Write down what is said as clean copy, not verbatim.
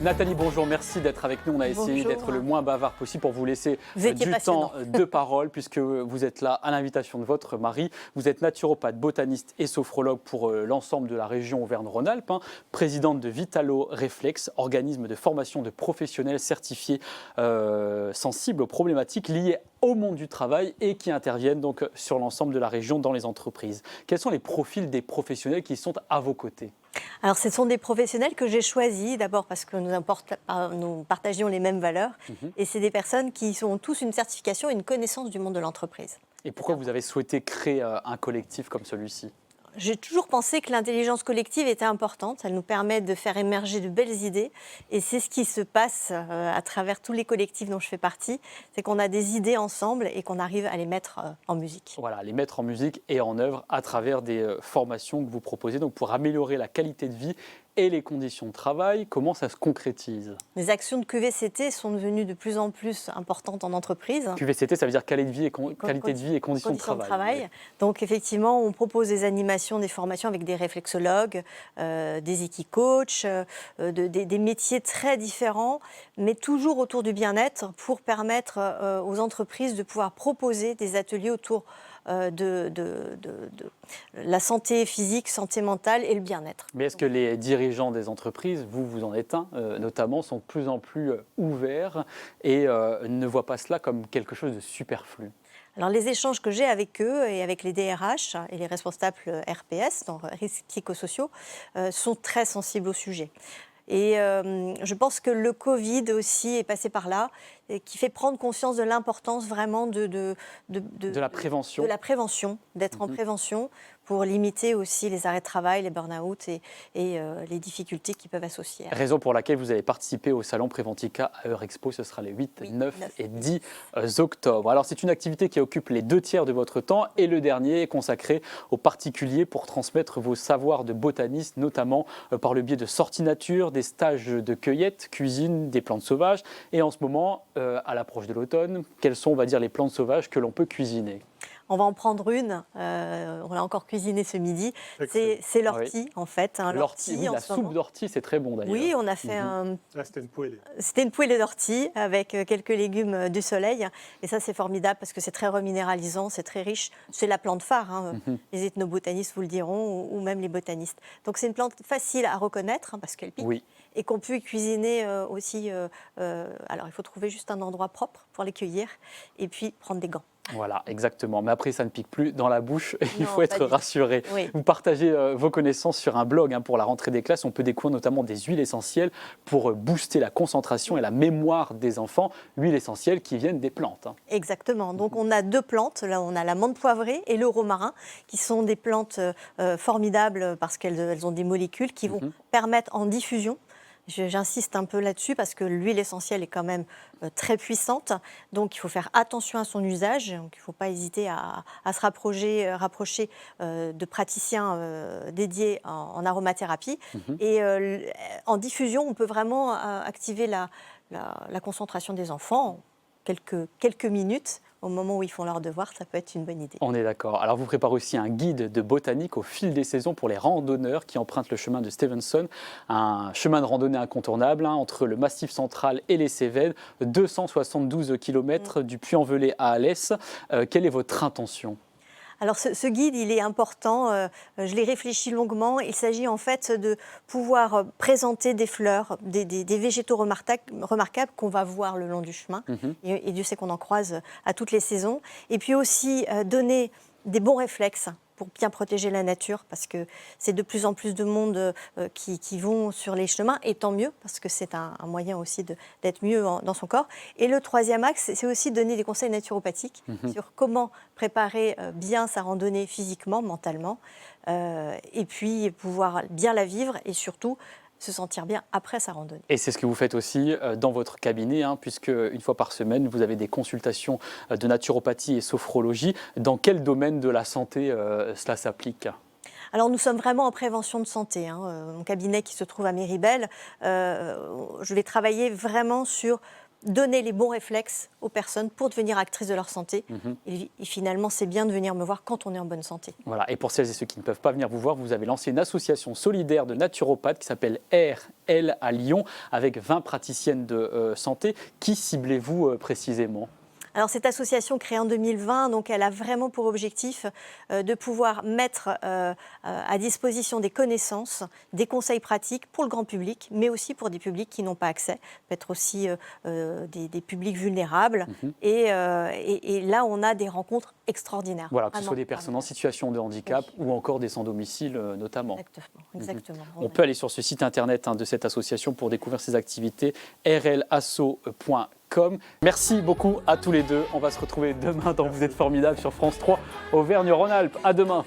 Nathalie, bonjour, merci d'être avec nous. On a essayé d'être le moins bavard possible pour vous laisser du temps de parole, puisque vous êtes là à l'invitation de votre mari. Vous êtes naturopathe, botaniste et sophrologue pour l'ensemble de la région Auvergne-Rhône-Alpes, présidente de Vitalo Reflex, organisme de formation de professionnels certifiés sensibles aux problématiques liées au monde du travail et qui interviennent donc sur l'ensemble de la région dans les entreprises. Quels sont les profils des professionnels qui sont à vos côtés ? Alors, ce sont des professionnels que j'ai choisis, d'abord parce que nous partagions les mêmes valeurs, et c'est des personnes qui ont tous une certification et une connaissance du monde de l'entreprise. Et pourquoi vous avez souhaité créer un collectif comme celui-ci ? J'ai toujours pensé que l'intelligence collective était importante. Elle nous permet de faire émerger de belles idées. Et c'est ce qui se passe à travers tous les collectifs dont je fais partie. C'est qu'on a des idées ensemble et qu'on arrive à les mettre en musique. Voilà, les mettre en musique et en œuvre à travers des formations que vous proposez donc pour améliorer la qualité de vie et les conditions de travail. Comment ça se concrétise ? Les actions de QVCT sont devenues de plus en plus importantes en entreprise. QVCT, ça veut dire qualité de vie et conditions de travail. Oui. Donc effectivement, on propose des animations, des formations avec des réflexologues, des équicoachs, des métiers très différents, mais toujours autour du bien-être pour permettre aux entreprises de pouvoir proposer des ateliers autour de la santé physique, santé mentale et le bien-être. Mais est-ce que les dirigeants des entreprises, vous en êtes un notamment, sont de plus en plus ouverts et ne voient pas cela comme quelque chose de superflu ? Alors les échanges que j'ai avec eux et avec les DRH et les responsables RPS, donc risques psychosociaux, sont très sensibles au sujet. Et je pense que le Covid aussi est passé par là, et qui fait prendre conscience de l'importance vraiment de la prévention. De la prévention, d'être en prévention pour limiter aussi les arrêts de travail, les burn-out et les difficultés qui peuvent associer. Raison pour laquelle vous avez participé au salon Préventica à Eurexpo, ce sera les 8, 9 et 10 octobre. Alors c'est une activité qui occupe les 2 tiers de votre temps et le dernier est consacré aux particuliers pour transmettre vos savoirs de botaniste, notamment par le biais de sorties nature, des stages de cueillette, cuisine, des plantes sauvages. Et en ce moment, à l'approche de l'automne, quelles sont, on va dire, les plantes sauvages que l'on peut cuisiner ? On va en prendre une, on l'a encore cuisinée ce midi, c'est l'ortie en fait. L'ortie, oui, la soupe d'ortie, c'est très bon d'ailleurs. Oui, on a fait c'était une poêlée. C'était une poêlée d'ortie avec quelques légumes du soleil. Et ça, c'est formidable parce que c'est très reminéralisant, c'est très riche. C'est la plante phare, les ethnobotanistes vous le diront, ou même les botanistes. Donc c'est une plante facile à reconnaître parce qu'elle pique. Oui. Et qu'on peut cuisiner aussi. Alors il faut trouver juste un endroit propre pour les cueillir et puis prendre des gants. Voilà, exactement. Mais après, ça ne pique plus dans la bouche. Il faut être rassuré. Oui. Vous partagez vos connaissances sur un blog pour la rentrée des classes. On peut découvrir notamment des huiles essentielles pour booster la concentration et la mémoire des enfants. Huiles essentielles qui viennent des plantes. Exactement. Donc, on a 2 plantes. Là, on a la menthe poivrée et le romarin, qui sont des plantes formidables parce qu'elles ont des molécules qui vont permettre en diffusion. J'insiste un peu là-dessus parce que l'huile essentielle est quand même très puissante. Donc, il faut faire attention à son usage. Donc, il ne faut pas hésiter à se rapprocher de praticiens dédiés en aromathérapie. Et en diffusion, on peut vraiment activer la concentration des enfants en quelques minutes. Au moment où ils font leurs devoirs, ça peut être une bonne idée. On est d'accord. Alors, vous préparez aussi un guide de botanique au fil des saisons pour les randonneurs qui empruntent le chemin de Stevenson, un chemin de randonnée incontournable entre le Massif central et les Cévennes, 272 km du Puy-en-Velay à Alès. Quelle est votre intention ? Alors ce guide, il est important, je l'ai réfléchi longuement. Il s'agit en fait de pouvoir présenter des fleurs, des végétaux remarquables qu'on va voir le long du chemin. Et Dieu sait qu'on en croise à toutes les saisons. Et puis aussi donner des bons réflexes pour bien protéger la nature, parce que c'est de plus en plus de monde qui vont sur les chemins, et tant mieux, parce que c'est un moyen aussi d'être mieux dans son corps. Et le 3e axe, c'est aussi donner des conseils naturopathiques sur comment préparer bien sa randonnée physiquement, mentalement, et puis pouvoir bien la vivre, et surtout se sentir bien après sa randonnée. Et c'est ce que vous faites aussi dans votre cabinet, puisque une fois par semaine, vous avez des consultations de naturopathie et sophrologie. Dans quel domaine de la santé cela s'applique ? Alors nous sommes vraiment en prévention de santé. Mon cabinet qui se trouve à Méribel, je vais travailler vraiment sur donner les bons réflexes aux personnes pour devenir actrices de leur santé. Et finalement, c'est bien de venir me voir quand on est en bonne santé. Voilà. Et pour celles et ceux qui ne peuvent pas venir vous voir, vous avez lancé une association solidaire de naturopathes qui s'appelle RL à Lyon, avec 20 praticiennes de santé. Qui ciblez-vous précisément ? Alors cette association créée en 2020, donc elle a vraiment pour objectif de pouvoir mettre à disposition des connaissances, des conseils pratiques pour le grand public, mais aussi pour des publics qui n'ont pas accès, peut-être aussi des publics vulnérables. Et là, on a des rencontres extraordinaires. Voilà, que ce soit des personnes en situation de handicap ou encore des sans domicile notamment. Exactement. On peut aller sur ce site internet de cette association pour découvrir ses activités, rlasso.com. Merci beaucoup à tous les deux. On va se retrouver demain dans Vous êtes formidables sur France 3 Auvergne-Rhône-Alpes. À demain.